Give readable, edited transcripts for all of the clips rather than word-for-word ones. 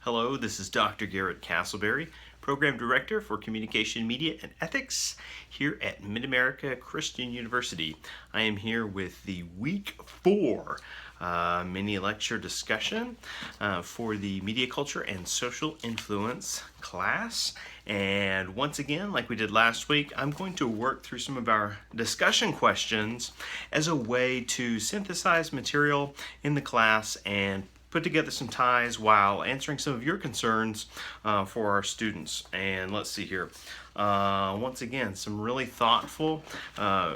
Hello, this is Dr. Garrett Castleberry, Program Director for Communication, Media, and Ethics here at Mid-America Christian University. I am here with the Week 4 mini lecture discussion for the Media Culture and Social Influence class. And once again, like we did last week, I'm going to work through some of our discussion questions as a way to synthesize material in the class and put together some ties while answering some of your concerns for our students. And let's see here. Once again, some really thoughtful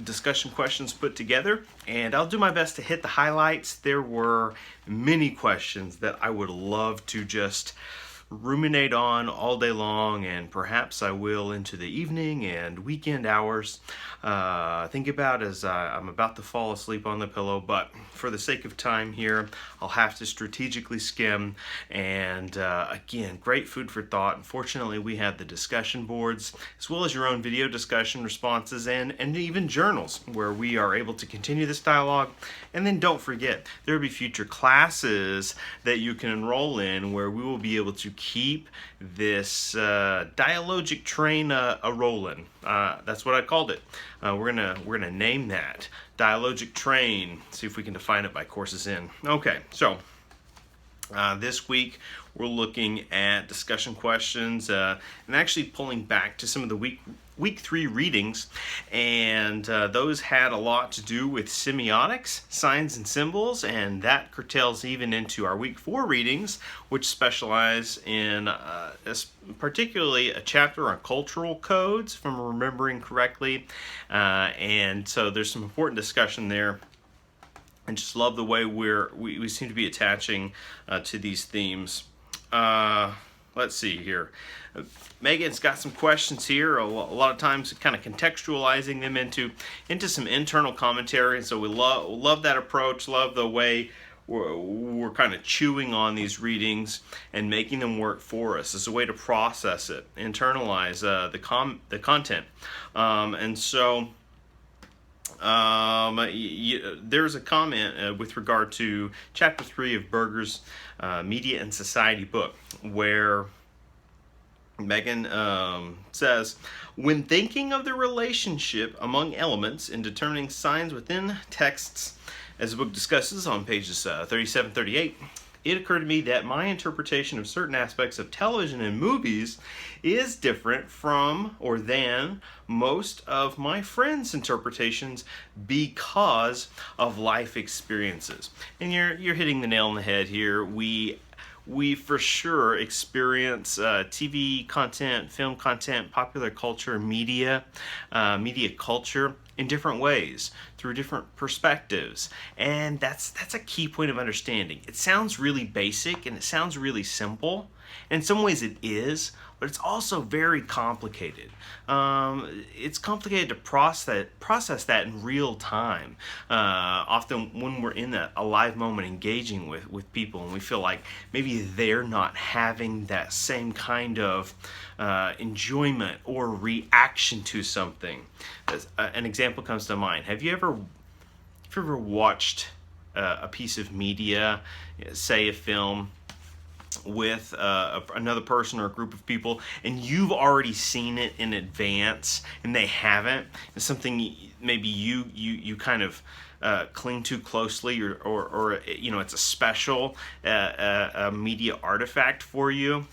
discussion questions put together, and I'll do my best to hit the highlights. There were many questions that I would love to just ruminate on all day long, and perhaps I will into the evening and weekend hours. Think about as I'm about to fall asleep on the pillow, but for the sake of time here, I'll have to strategically skim. And again, great food for thought. Unfortunately, we have the discussion boards as well as your own video discussion responses and even journals where we are able to continue this dialogue. And then don't forget, there will be future classes that you can enroll in where we will be able to keep this dialogic train a-rolling. That's what I called it. We're gonna name that dialogic train. See if we can define it by courses in. Okay, so this week we're looking at discussion questions and actually pulling back to some of the week 3 readings, and those had a lot to do with semiotics, signs and symbols, and that curtails even into our week 4 readings, which specialize in particularly a chapter on cultural codes, if I'm remembering correctly, and so there's some important discussion there. And just love the way we seem to be attaching to these themes. Let's see here. Megan's got some questions here, a lot of times kind of contextualizing them into some internal commentary, and so we love that approach, love the way we're kind of chewing on these readings and making them work for us as a way to process it, internalize the content. And so there's a comment with regard to chapter 3 of Berger's Media and Society book, where Megan says, when thinking of the relationship among elements in determining signs within texts, as the book discusses on pages 37-38, it occurred to me that my interpretation of certain aspects of television and movies is different from or than most of my friends' interpretations because of life experiences. And you're hitting the nail on the head here. We for sure experience TV content, film content, popular culture, media culture in different ways, through different perspectives. And that's a key point of understanding. It sounds really basic and it sounds really simple. In some ways it is, but it's also very complicated. It's complicated to process that in real time. Often when we're in a live moment engaging with people and we feel like maybe they're not having that same kind of enjoyment or reaction to something. An example comes to mind. Have you ever watched a piece of media, say a film, with another person or a group of people, and you've already seen it in advance and they haven't? It's something maybe you kind of cling to closely, or it's a special media artifact for you.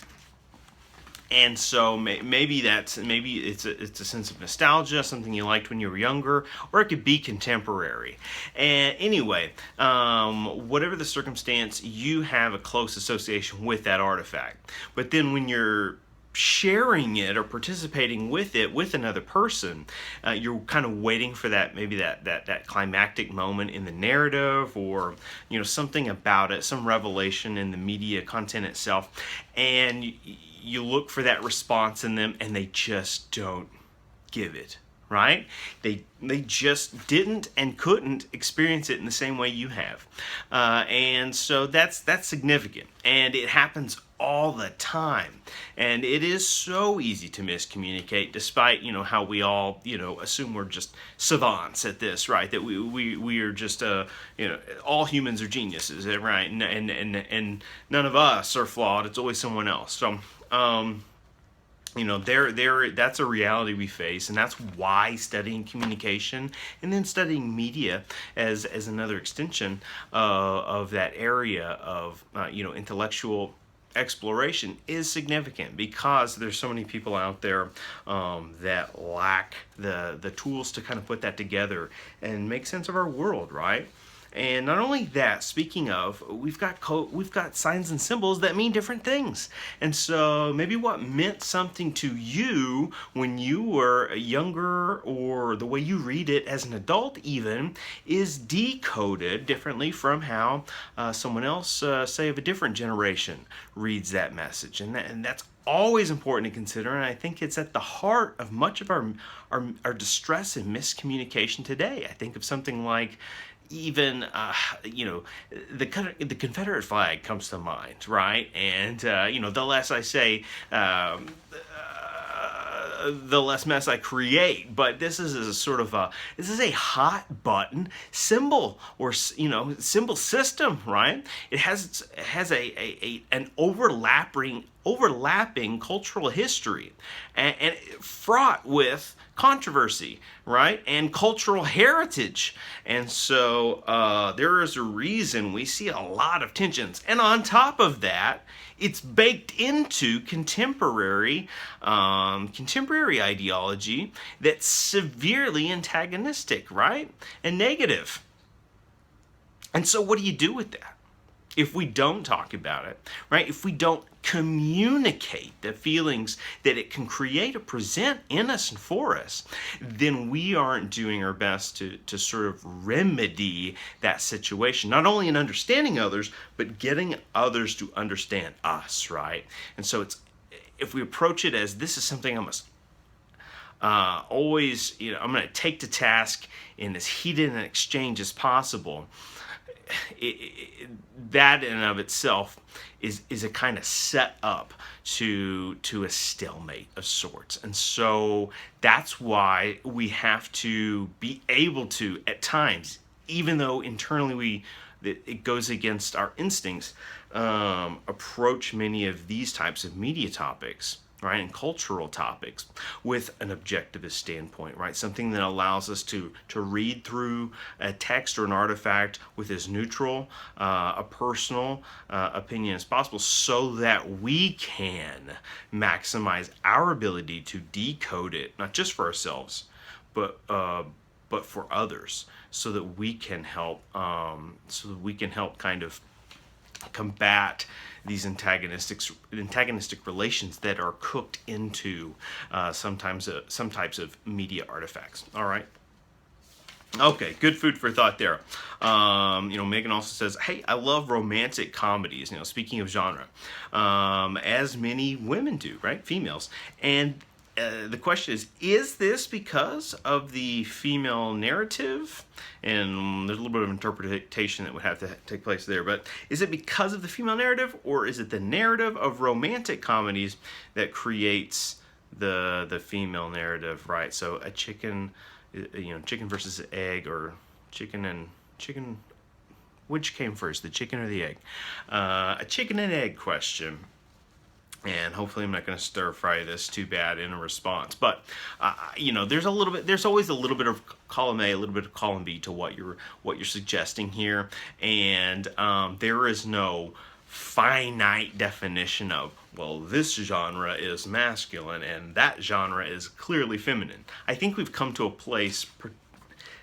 And so maybe it's a sense of nostalgia, something you liked when you were younger, or it could be contemporary. And anyway, whatever the circumstance, you have a close association with that artifact. But then when you're sharing it or participating with it with another person, you're kind of waiting for that climactic moment in the narrative, or something about it, some revelation in the media content itself, and you look for that response in them and they just don't give it, right? They just didn't and couldn't experience it in the same way you have, and so that's significant, and it happens all the time, and it is so easy to miscommunicate, despite how we all assume we're just savants at this, right? That we are just all humans are geniuses, right? And none of us are flawed. It's always someone else. So that's a reality we face, and that's why studying communication and then studying media as another extension of that area of intellectual exploration is significant, because there's so many people out there that lack the tools to kind of put that together and make sense of our world, right? And not only that, speaking of, we've got signs and symbols that mean different things. And so maybe what meant something to you when you were younger, or the way you read it as an adult even, is decoded differently from how someone else, say of a different generation, reads that message. And that's always important to consider, and I think it's at the heart of much of our distress and miscommunication today. I think of something like, even the Confederate flag comes to mind, right? And the less I say, the less mess I create. But this is a hot button symbol, or symbol system, right? It has an overlapping cultural history, and fraught with controversy, right? And cultural heritage. And so there is a reason we see a lot of tensions. And on top of that, it's baked into contemporary ideology that's severely antagonistic, right? And negative. And so what do you do with that? If we don't talk about it, right? If we don't communicate the feelings that it can create or present in us and for us, then we aren't doing our best to sort of remedy that situation, not only in understanding others, but getting others to understand us, right? And so if we approach it as, this is something I must always, I'm going to take to task in as heated an exchange as possible, that in and of itself is a kind of set up to a stalemate of sorts. And so that's why we have to be able to, at times, even though internally it goes against our instincts, approach many of these types of media topics, right, and cultural topics with an objectivist standpoint, right? Something that allows us to read through a text or an artifact with as neutral a personal opinion as possible, so that we can maximize our ability to decode it, not just for ourselves, but for others, so that we can help kind of combat these antagonistic relations that are cooked into some types of media artifacts. All right. Okay, good food for thought there. Megan also says, "Hey, I love romantic comedies." Speaking of genre, as many women do, right? Females, and the question is this because of the female narrative? And there's a little bit of interpretation that would have to take place there. But is it because of the female narrative, or is it the narrative of romantic comedies that creates the female narrative, right? So a chicken versus egg, or chicken, which came first, the chicken or the egg? A chicken and egg question. And hopefully I'm not going to stir fry this too bad in a response. But there's always a little bit of column A, a little bit of column B to what you're suggesting here, and there is no finite definition of, well, this genre is masculine and that genre is clearly feminine. I think we've come to a place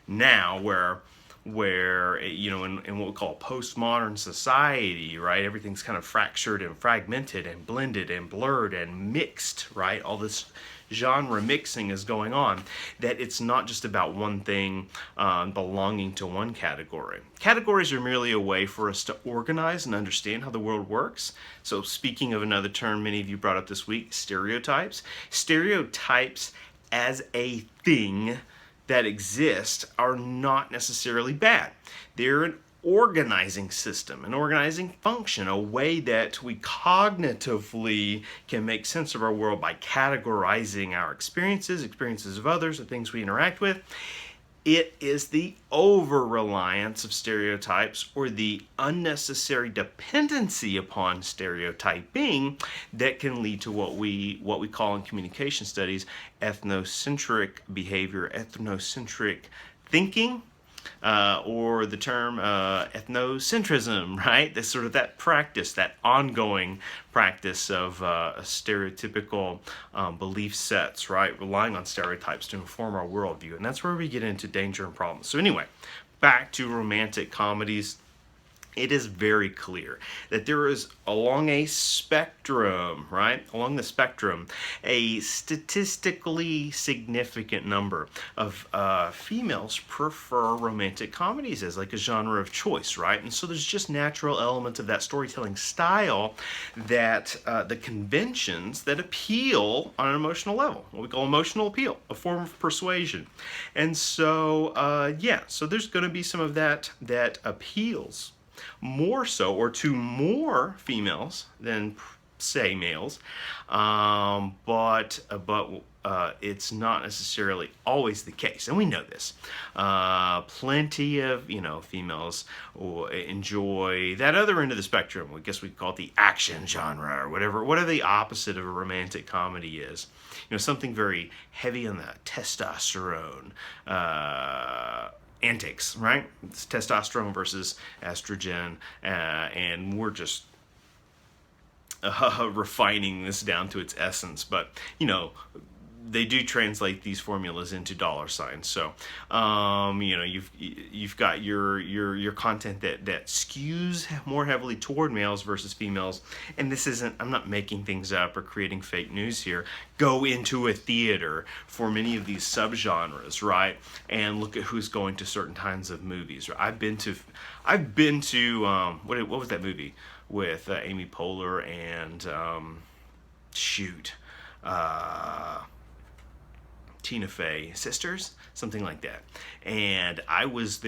now where in what we call a postmodern society, right, everything's kind of fractured and fragmented and blended and blurred and mixed, right? All this genre mixing is going on, that it's not just about one thing belonging to one category. Categories are merely a way for us to organize and understand how the world works. So speaking of another term many of you brought up this week, stereotypes. Stereotypes as a thing that exist are not necessarily bad. They're an organizing system, an organizing function, a way that we cognitively can make sense of our world by categorizing our experiences of others, the things we interact with. It is the over-reliance of stereotypes or the unnecessary dependency upon stereotyping that can lead to what we call in communication studies ethnocentric behavior, ethnocentric thinking, or the term ethnocentrism, right? That's sort of that practice, that ongoing practice of stereotypical belief sets, right? Relying on stereotypes to inform our worldview. And that's where we get into danger and problems. So anyway, back to romantic comedies. It is very clear that there is, along a spectrum, right? Along the spectrum, a statistically significant number of females prefer romantic comedies as like a genre of choice, right? And so there's just natural elements of that storytelling style that the conventions that appeal on an emotional level, what we call emotional appeal, a form of persuasion. And so, yeah, so there's going to be some of that appeals more so, or to more females than say males, but it's not necessarily always the case, and we know this. Plenty of females enjoy that other end of the spectrum. I guess we call it the action genre or whatever the opposite of a romantic comedy is. Something very heavy on the testosterone. Antics, right? It's testosterone versus estrogen, and we're just refining this down to its essence. But they do translate these formulas into dollar signs. So you've got your content that skews more heavily toward males versus females. And this isn't, I'm not making things up or creating fake news here. Go into a theater for many of these subgenres, right? And look at who's going to certain kinds of movies. I've been to what was that movie with Amy Poehler and Tina Fey, Sisters, something like that. And it was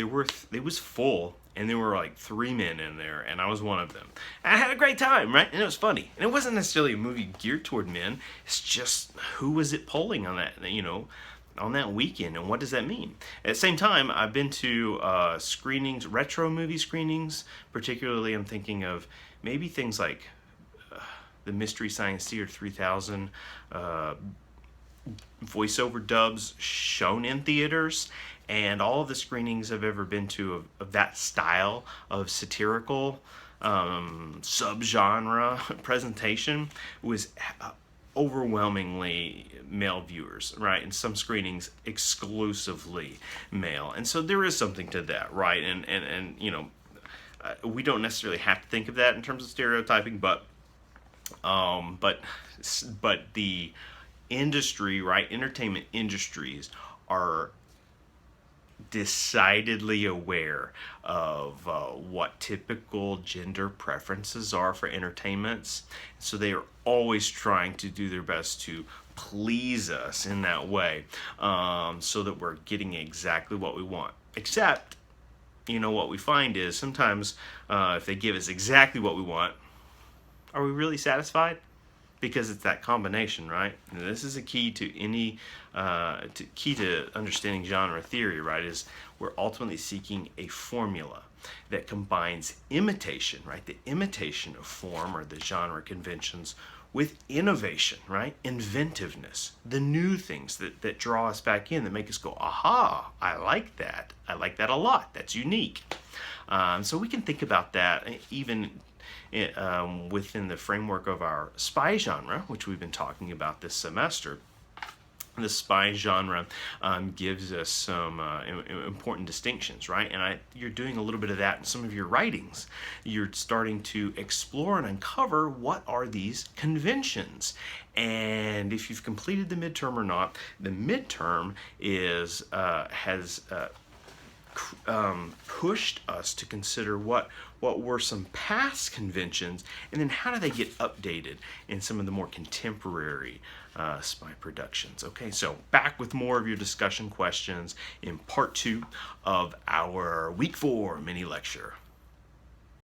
full, and there were like 3 men in there, and I was one of them. And I had a great time, right? And it was funny. And it wasn't necessarily a movie geared toward men. It's just, who was it polling on that, on that weekend, and what does that mean? At the same time, I've been to screenings, retro movie screenings. Particularly, I'm thinking of maybe things like the Mystery Science Theater 3000, voiceover dubs shown in theaters, and all of the screenings I've ever been to of that style of satirical subgenre presentation was overwhelmingly male viewers, right? And some screenings exclusively male. And so there is something to that, right? And we don't necessarily have to think of that in terms of stereotyping, but the industry, right? Entertainment industries are decidedly aware of what typical gender preferences are for entertainments. So they are always trying to do their best to please us in that way, so that we're getting exactly what we want. Except, what we find is sometimes if they give us exactly what we want, are we really satisfied? Because it's that combination, right? And this is a key to any key to understanding genre theory, right? Is we're ultimately seeking a formula that combines imitation, right? The imitation of form or the genre conventions with innovation, right? Inventiveness, the new things that draw us back in, that make us go, aha, I like that. I like that a lot. That's unique. So we can think about that even within the framework of our spy genre, which we've been talking about this semester. The spy genre gives us some important distinctions, right? And you're doing a little bit of that in some of your writings. You're starting to explore and uncover what are these conventions. And if you've completed the midterm or not, the midterm has pushed us to consider what were some past conventions, and then how do they get updated in some of the more contemporary spy productions. Okay, so back with more of your discussion questions in part 2 of our week 4 mini lecture.